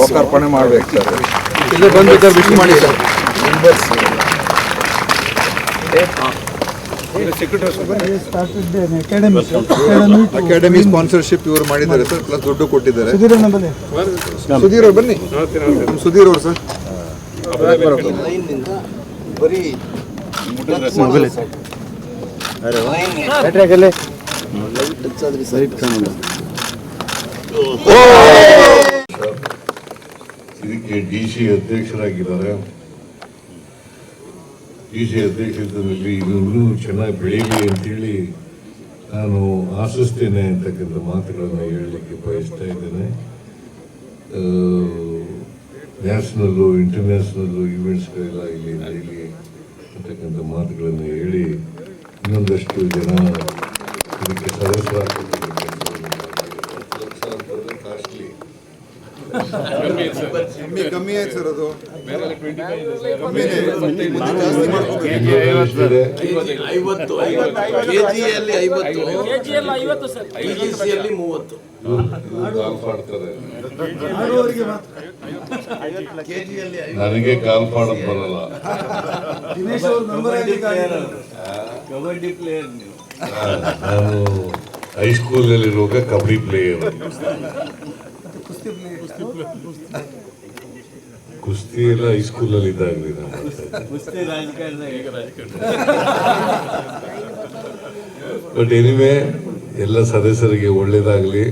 ಲೋಕಾರ್ಪಣೆ ಮಾಡಬೇಕು ಸರ್. ಇಲ್ಲೇ ಬಂದು ವಿಶ್ ಮಾಡಿ ಸರ್. ಅಕಾಡೆಮಿ ಸ್ಪಾನ್ಸರ್ಶಿಪ್ ಇವರು ಮಾಡಿದ್ದಾರೆ ಸರ್, ಪ್ಲಸ್ ದುಡ್ಡು ಕೊಟ್ಟಿದ್ದಾರೆ. ಸುಧೀರ್ ಅವ್ರು ಬನ್ನಿ, ಸುಧೀರ್ ಅವರು ಸರ್. ಇದಕ್ಕೆ DC ಅಧ್ಯಕ್ಷರಾಗಿದ್ದಾರೆ. DC ಅಧ್ಯಕ್ಷರಲ್ಲಿ ಇನ್ನೂ ಚೆನ್ನಾಗಿ ಬೆಳೀಲಿ ಅಂತೇಳಿ ನಾನು ಆಶಿಸ್ತೇನೆ ಅಂತಕ್ಕಂಥ ಮಾತುಗಳನ್ನು ಹೇಳಲಿಕ್ಕೆ ಬಯಸ್ತಾ ಇದ್ದೇನೆ. ನ್ಯಾಷನಲ್ಲು ಇಂಟರ್ನ್ಯಾಷನಲ್ಲು ಈವೆಂಟ್ಸ್ಗಳೆಲ್ಲ ಇಲ್ಲಿ ನಡೆಯಲಿ ಅಂತಕ್ಕಂಥ ಮಾತುಗಳನ್ನು ಹೇಳಿ ಇನ್ನೊಂದಷ್ಟು ಜನ ಇದಕ್ಕೆ ಸದಸ್ಯರಾಗಬೇಕು. ಕಾಸ್ಟ್ಲಿ ಕಮ್ಮಿ ಆಯ್ತು ಸರ್, ಅದು ನನಗೆ ಕಾಲ್ ಮಾಡೋದು ಬರಲ್ಲ. ನಾನು ಹೈಸ್ಕೂಲಲ್ಲಿರುವಾಗ ಕಬಡ್ಡಿ ಪ್ಲೇಯರ್. ಕುಸ್ತಿ ಎಲ್ಲ ಹೈಸ್ಕೂಲಲ್ಲಿ ಇದ್ದಾಗಲಿ ಬಟ್ ಎನಿವೆ ಎಲ್ಲ ಸದಸ್ಯರಿಗೆ ಒಳ್ಳೇದಾಗಲಿ.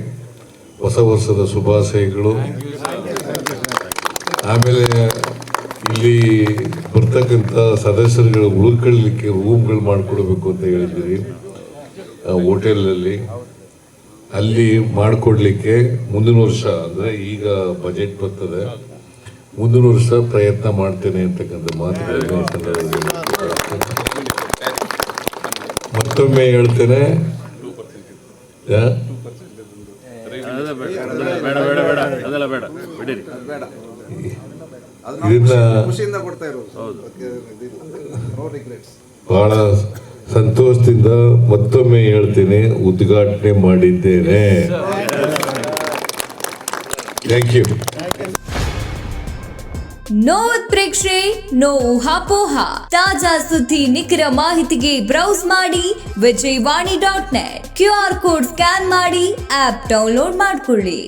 ಹೊಸ ವರ್ಷದ ಶುಭಾಶಯಗಳು. ಆಮೇಲೆ ಇಲ್ಲಿ ಬರ್ತಕ್ಕಂಥ ಸದಸ್ಯರುಗಳು ಉಳ್ಕೊಳ್ಳಲಿಕ್ಕೆ ರೂಮ್ಗಳು ಮಾಡಿಕೊಡ್ಬೇಕು ಅಂತ ಹೇಳಿದ್ದೀರಿ ಹೋಟೆಲಲ್ಲಿ. ಅಲ್ಲಿ ಮಾಡಿಕೊಡ್ಲಿಕ್ಕೆ ಮುಂದಿನ ವರ್ಷ ಅಂದರೆ ಈಗ ಬಜೆಟ್ ಬರ್ತದೆ, ಮುಂದಿನ ವರ್ಷ ಪ್ರಯತ್ನ ಮಾಡ್ತೇನೆ ಅಂತಕ್ಕಂಥ ಮಾತುಗಳನ್ನು ಮತ್ತೊಮ್ಮೆ ಹೇಳ್ತೇನೆ. ಇದನ್ನ ಬಹಳ ಸಂತೋಷದಿಂದ ಮತ್ತೊಮ್ಮೆ ಹೇಳ್ತೇನೆ, ಉದ್ಘಾಟನೆ ಮಾಡಿದ್ದೇನೆ. Thank you. ನೋ ಉತ್ಪ್ರೇಕ್ಷೆ, ನೋ ಊಹಾಪೋಹ. ತಾಜಾ ಸುದ್ದಿ ನಿಖರ ಮಾಹಿತಿಗೆ ಬ್ರೌಸ್ ಮಾಡಿ ವಿಜಯವಾಣಿ.net. QR ಕೋಡ್ ಸ್ಕ್ಯಾನ್ ಮಾಡಿ ಆಪ್ ಡೌನ್ಲೋಡ್ ಮಾಡಿಕೊಳ್ಳಿ.